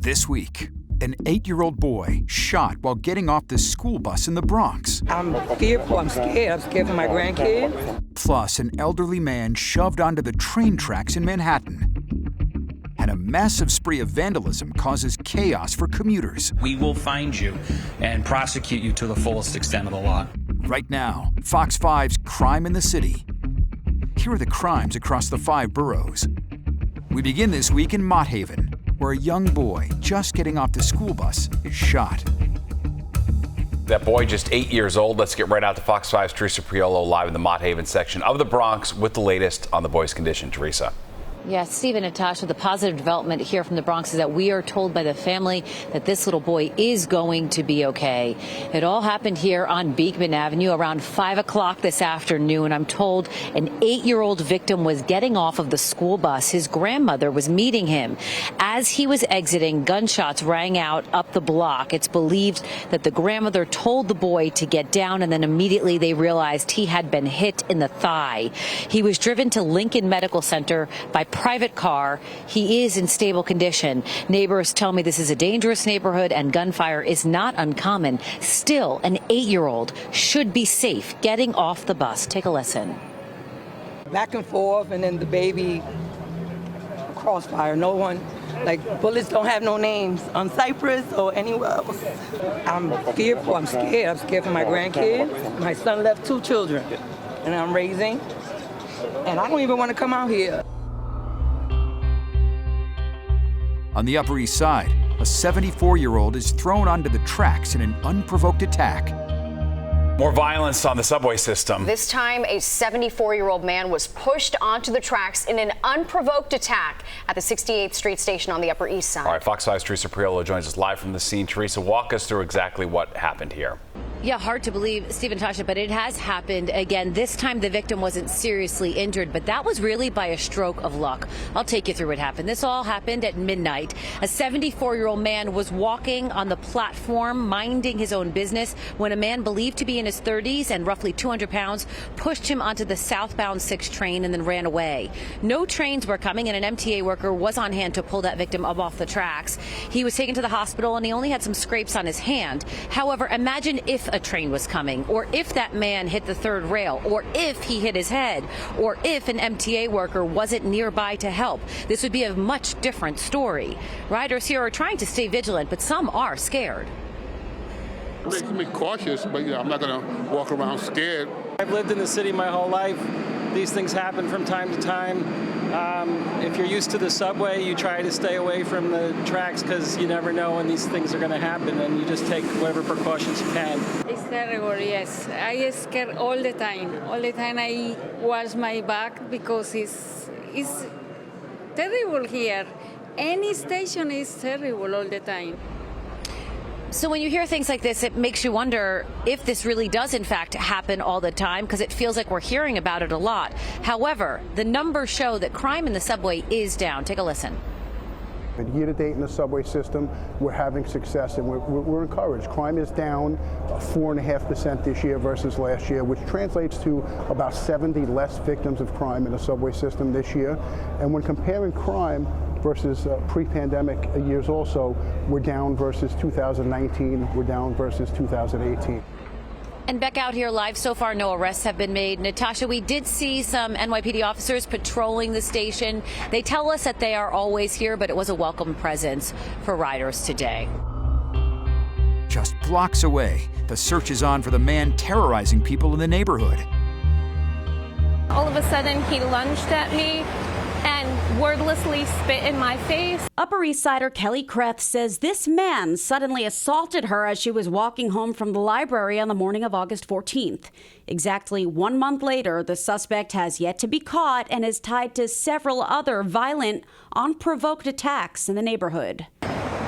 This week, an 8-year-old boy shot while getting off the school bus in the Bronx. I'm fearful. I'm scared. I'm scared for my grandkids. Plus, an elderly man shoved onto the train tracks in Manhattan. And a massive spree of vandalism causes chaos for commuters. We will find you and prosecute you to the fullest extent of the law. Right now, Fox 5's Crime in the City. Here are the crimes across the 5 boroughs. We begin this week in Mott Haven, where a young boy just getting off the school bus is shot. That boy just 8 years old. Let's get right out to Fox 5's Teresa Priolo live in the Mott Haven section of the Bronx with the latest on the boy's condition. Teresa. Yes, Steve and Natasha, the positive development here from the Bronx is that we are told by the family that this little boy is going to be okay. It all happened here on Beekman Avenue around 5 o'clock this afternoon. I'm told an 8-year-old victim was getting off of the school bus. His grandmother was meeting him. As he was exiting, gunshots rang out up the block. It's believed that the grandmother told the boy to get down, and then immediately they realized he had been hit in the thigh. He was driven to Lincoln Medical Center by private car. He is in stable condition. Neighbors tell me this is a dangerous neighborhood and gunfire is not uncommon. Still, an 8-year-old should be safe getting off the bus. Take a listen. Back and forth, and then the baby crossfire. No one, like bullets don't have no names on Cypress or anywhere else. I'm fearful. I'm scared. I'm scared for my grandkids. My son left 2 children, and I'm raising, and I don't even want to come out here. On the Upper East Side, a 74-year-old is thrown onto the tracks in an unprovoked attack. More violence on the subway system. This time, a 74-year-old man was pushed onto the tracks in an unprovoked attack at the 68th Street station on the Upper East Side. All right, Fox 5's Teresa Priolo joins us live from the scene. Teresa, walk us through exactly what happened here. Yeah, hard to believe, Steve and Tasha, but it has happened again. This time the victim wasn't seriously injured, but that was really by a stroke of luck. I'll take you through what happened. This all happened at midnight. A 74-year-old man was walking on the platform, minding his own business, when a man believed to be in his 30s and roughly 200 pounds pushed him onto the southbound 6 train and then ran away. No trains were coming, and an MTA worker was on hand to pull that victim up off the tracks. He was taken to the hospital, and he only had some scrapes on his hand. However, imagine if a train was coming, or if that man hit the 3rd rail, or if he hit his head, or if an MTA worker wasn't nearby to help. This would be a much different story. Riders here are trying to stay vigilant, but some are scared. It makes me cautious, but I'm not going to walk around scared. I've lived in the city my whole life. These things happen from time to time. If you're used to the subway, you try to stay away from the tracks because you never know when these things are going to happen, and you just take whatever precautions you can. It's terrible, yes. I get scared all the time. All the time I wash my back because it's terrible here. Any station is terrible all the time. So when you hear things like this, it makes you wonder if this really does, in fact, happen all the time, because it feels like we're hearing about it a lot. However, the numbers show that crime in the subway is down. Take a listen. Year to date in the subway system, we're having success, and we're encouraged. Crime is down 4.5% this year versus last year, which translates to about 70 less victims of crime in the subway system this year. And when comparing crime versus pre-pandemic years also, we're down versus 2019, we're down versus 2018. And back out here live, so far no arrests have been made. Natasha, we did see some NYPD officers patrolling the station. They tell us that they are always here, but it was a welcome presence for riders today. Just blocks away, the search is on for the man terrorizing people in the neighborhood. All of a sudden, he lunged at me and wordlessly spit in my face. Upper East Sider Kelly Kreth says this man suddenly assaulted her as she was walking home from the library on the morning of August 14th. Exactly 1 month later, the suspect has yet to be caught and is tied to several other violent, unprovoked attacks in the neighborhood.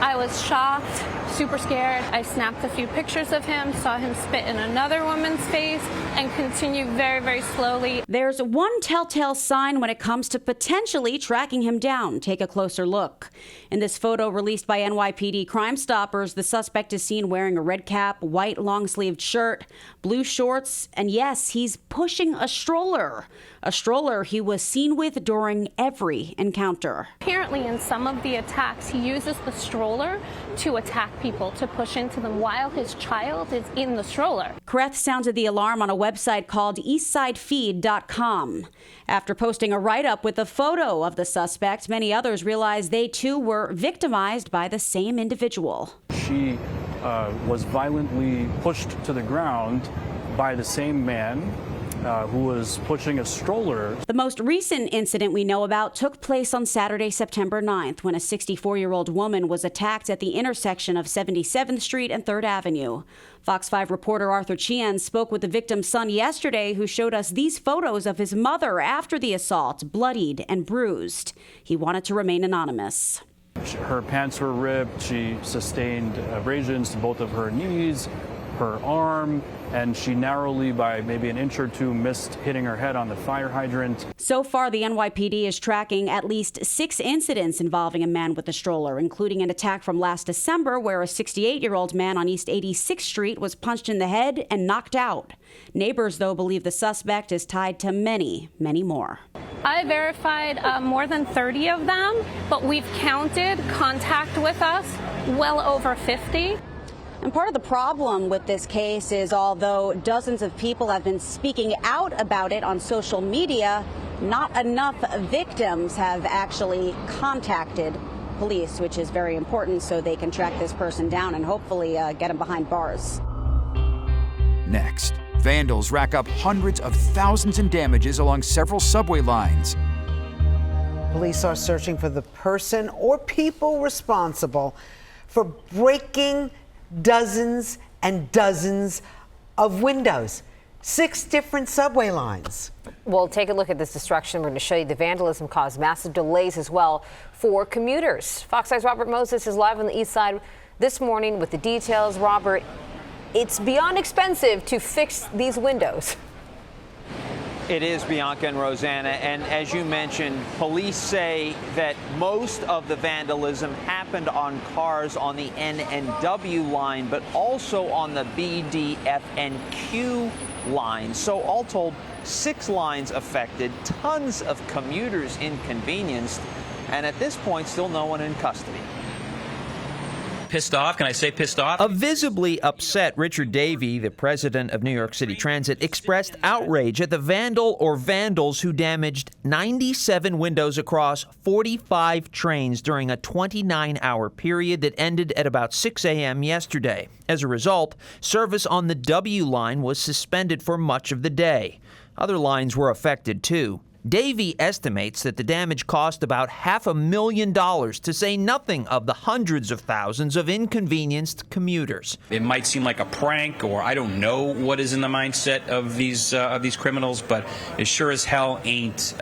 I was shocked, super scared. I snapped a few pictures of him, saw him spit in another woman's face, and continued very, very slowly. There's one telltale sign when it comes to potentially tracking him down. Take a closer look. In this photo released by NYPD Crime Stoppers, the suspect is seen wearing a red cap, white long-sleeved shirt, blue shorts, and yes, he's pushing a stroller. A stroller he was seen with during every encounter. Apparently, in some of the attacks, he uses the stroller stroller to attack people, to push into them while his child is in the stroller. Kreth sounded the alarm on a website called eastsidefeed.com. After posting a write-up with a photo of the suspect, many others realized they too were victimized by the same individual. She was violently pushed to the ground by the same man who was pushing a stroller. The most recent incident we know about took place on Saturday, September 9th, when a 64-year-old woman was attacked at the intersection of 77th Street and 3rd Avenue. Fox 5 reporter Arthur Chian spoke with the victim's son yesterday, who showed us these photos of his mother after the assault, bloodied and bruised. He wanted to remain anonymous. Her pants were ripped. She sustained abrasions to both of her knees, her arm, and she narrowly, by maybe an inch or two, missed hitting her head on the fire hydrant. So far, the NYPD is tracking at least 6 incidents involving a man with a stroller, including an attack from last December where a 68-year-old man on East 86th Street was punched in the head and knocked out. Neighbors, though, believe the suspect is tied to many, many more. I verified more than 30 of them, but we've counted contact with us well over 50. And part of the problem with this case is, although dozens of people have been speaking out about it on social media, not enough victims have actually contacted police, which is very important so they can track this person down and hopefully get him behind bars. Next, vandals rack up hundreds of thousands in damages along several subway lines. Police are searching for the person or people responsible for breaking dozens and dozens of windows. 6 different subway lines. Well, take a look at this destruction. We're going to show you the vandalism caused massive delays as well for commuters. Fox 5's Robert Moses is live on the east side this morning with the details. Robert, it's beyond expensive to fix these windows. It is, Bianca and Rosanna, and as you mentioned, police say that most of the vandalism happened on cars on the N and W line, but also on the B, D, F, and Q line. So all told, 6 lines affected, tons of commuters inconvenienced, and at this point, still no one in custody. Pissed off? Can I say pissed off? A visibly upset Richard Davey, the president of New York City Transit, expressed outrage at the vandal or vandals who damaged 97 windows across 45 trains during a 29-hour period that ended at about 6 a.m. yesterday. As a result, service on the W line was suspended for much of the day. Other lines were affected, too. Davey estimates that the damage cost about $500,000, to say nothing of the hundreds of thousands of inconvenienced commuters. It might seem like a prank, or I don't know what is in the mindset of these criminals, but it sure as hell ain't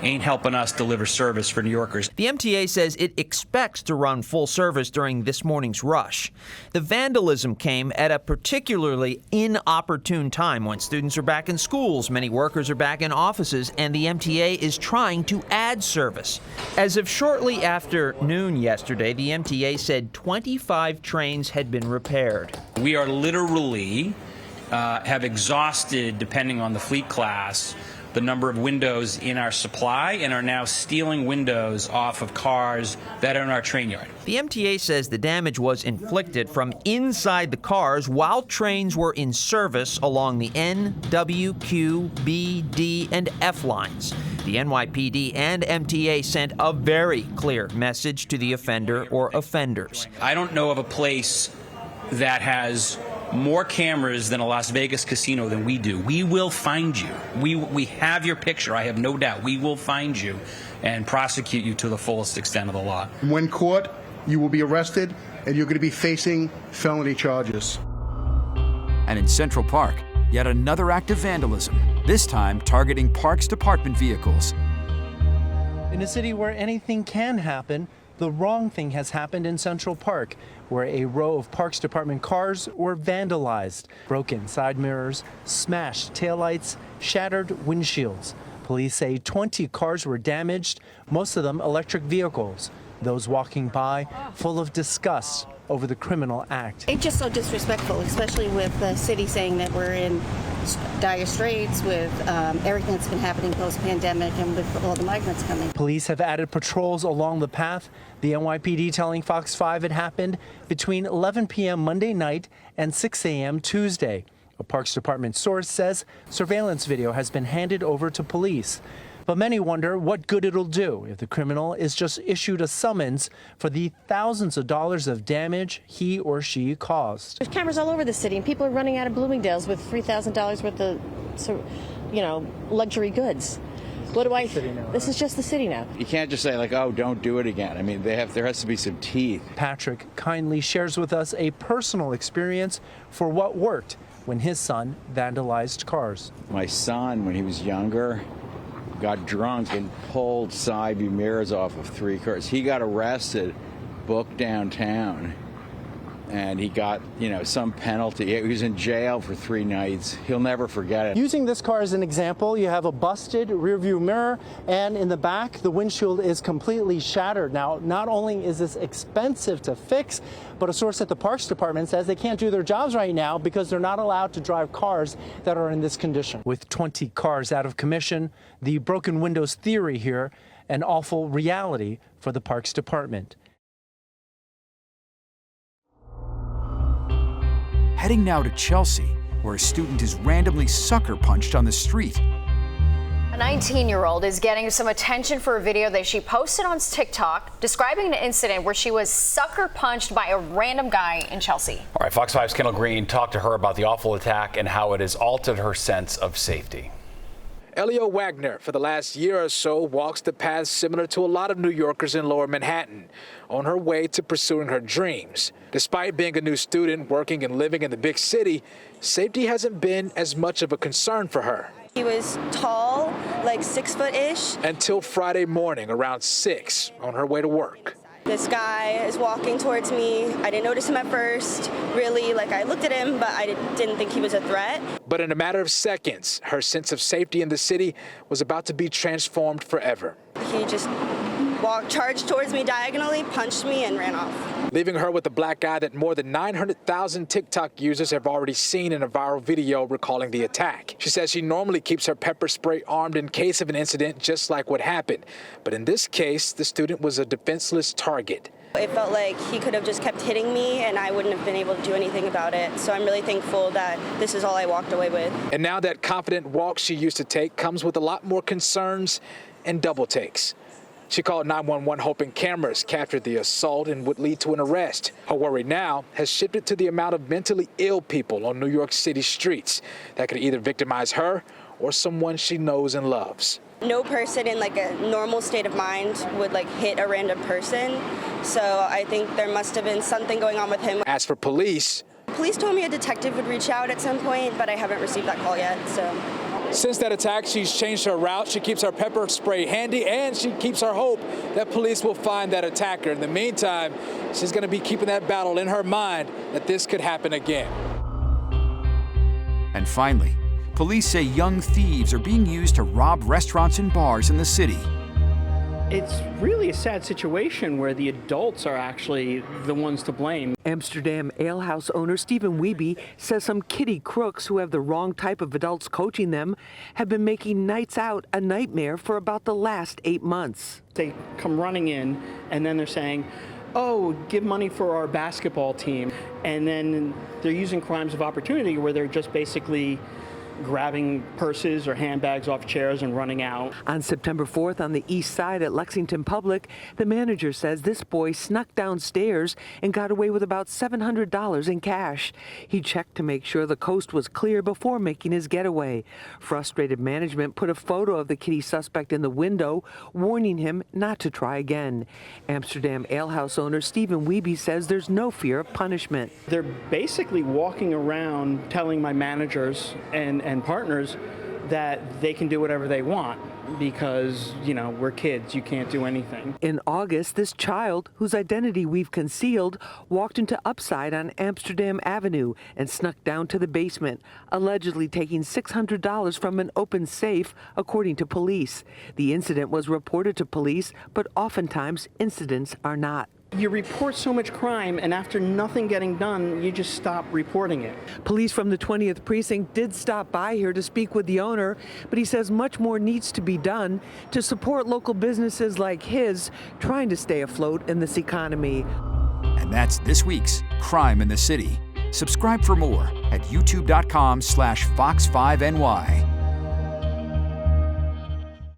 helping us deliver service for New Yorkers. The MTA says it expects to run full service during this morning's rush. The vandalism came at a particularly inopportune time when students are back in schools, many workers are back in offices, and the MTA is trying to add service. As of shortly after noon yesterday, the MTA said 25 trains had been repaired. We are literally have exhausted, depending on the fleet class, the number of windows in our supply, and are now stealing windows off of cars that are in our train yard. The MTA says the damage was inflicted from inside the cars while trains were in service along the N, W, Q, B, D, and F lines. The NYPD and MTA sent a very clear message to the offender or offenders. I don't know of a place that has more cameras than a Las Vegas casino than we do. We will find you. We have your picture, I have no doubt. We will find you and prosecute you to the fullest extent of the law. When caught, you will be arrested and you're going to be facing felony charges. And in Central Park, yet another act of vandalism, this time targeting Parks Department vehicles. In a city where anything can happen, the wrong thing has happened in Central Park, where a row of Parks Department cars were vandalized. Broken side mirrors, smashed taillights, shattered windshields. Police say 20 cars were damaged, most of them electric vehicles. Those walking by full of disgust over the criminal act. It's just so disrespectful, especially with the city saying that we're in dire straits with everything that's been happening post-pandemic and with all the migrants coming. Police have added patrols along the path. The NYPD telling Fox 5 it happened between 11 p.m. Monday night and 6 a.m. Tuesday. A Parks Department source says surveillance video has been handed over to police. But many wonder what good it'll do if the criminal is just issued a summons for the thousands of dollars of damage he or she caused. There's cameras all over the city, and people are running out of Bloomingdale's with $3,000 worth of, luxury goods. What do I? This is just the city now. You can't just say like, "Oh, don't do it again." I mean, there has to be some teeth. Patrick kindly shares with us a personal experience for what worked when his son vandalized cars. My son, when he was younger, got drunk and pulled side view mirrors off of 3 cars. He got arrested, booked downtown, and he got, some penalty. He was in jail for 3 nights. He'll never forget it. Using this car as an example, you have a busted rearview mirror, and in the back, the windshield is completely shattered. Now, not only is this expensive to fix, but a source at the Parks Department says they can't do their jobs right now because they're not allowed to drive cars that are in this condition. With 20 cars out of commission, the broken windows theory here, an awful reality for the Parks Department. Heading now to Chelsea, where a student is randomly sucker punched on the street. A 19-year-old is getting some attention for a video that she posted on TikTok describing an incident where she was sucker punched by a random guy in Chelsea. All right, Fox 5's Kendall Green talked to her about the awful attack and how it has altered her sense of safety. Elio Wagner, for the last year or so, walks the paths similar to a lot of New Yorkers in Lower Manhattan, on her way to pursuing her dreams. Despite being a new student, working and living in the big city, safety hasn't been as much of a concern for her. He was tall, like 6-foot-ish. Until Friday morning around 6, on her way to work. This guy is walking towards me. I didn't notice him at first. Really, I looked at him, but I didn't think he was a threat. But in a matter of seconds, her sense of safety in the city was about to be transformed forever. He just charged towards me diagonally, punched me, and ran off. Leaving her with a black eye that more than 900,000 TikTok users have already seen in a viral video recalling the attack. She says she normally keeps her pepper spray armed in case of an incident just like what happened. But in this case, the student was a defenseless target. It felt like he could have just kept hitting me and I wouldn't have been able to do anything about it. So I'm really thankful that this is all I walked away with. And now that confident walk she used to take comes with a lot more concerns and double takes. She called 911 hoping cameras captured the assault and would lead to an arrest. Her worry now has shifted to the amount of mentally ill people on New York City streets that could either victimize her or someone she knows and loves. No person in a normal state of mind would hit a random person. So I think there must have been something going on with him. As for police told me a detective would reach out at some point, but I haven't received that call yet, so. Since that attack, she's changed her route. She keeps her pepper spray handy, and she keeps her hope that police will find that attacker. In the meantime, she's going to be keeping that battle in her mind that this could happen again. And finally, police say young thieves are being used to rob restaurants and bars in the city. It's really a sad situation where the adults are actually the ones to blame. Amsterdam alehouse owner Stephen Wiebe says some kiddie crooks who have the wrong type of adults coaching them have been making nights out a nightmare for about the last 8 months. They come running in and then they're saying, oh, give money for our basketball team. And then they're using crimes of opportunity where they're just basically grabbing purses or handbags off chairs and running out. On September 4th on the east side at Lexington Public, the manager says this boy snuck downstairs and got away with about $700 in cash. He checked to make sure the coast was clear before making his getaway. Frustrated management put a photo of the kiddie suspect in the window, warning him not to try again. Amsterdam alehouse owner Stephen Wiebe says there's no fear of punishment. They're basically walking around telling my managers and partners that they can do whatever they want because, we're kids, you can't do anything. In August, this child, whose identity we've concealed, walked into Upside on Amsterdam Avenue and snuck down to the basement, allegedly taking $600 from an open safe, according to police. The incident was reported to police, but oftentimes incidents are not. You report so much crime, and after nothing getting done, you just stop reporting it. Police from the 20th precinct did stop by here to speak with the owner, but he says much more needs to be done to support local businesses like his trying to stay afloat in this economy. And that's this week's Crime in the City. Subscribe for more at youtube.com/Fox5NY.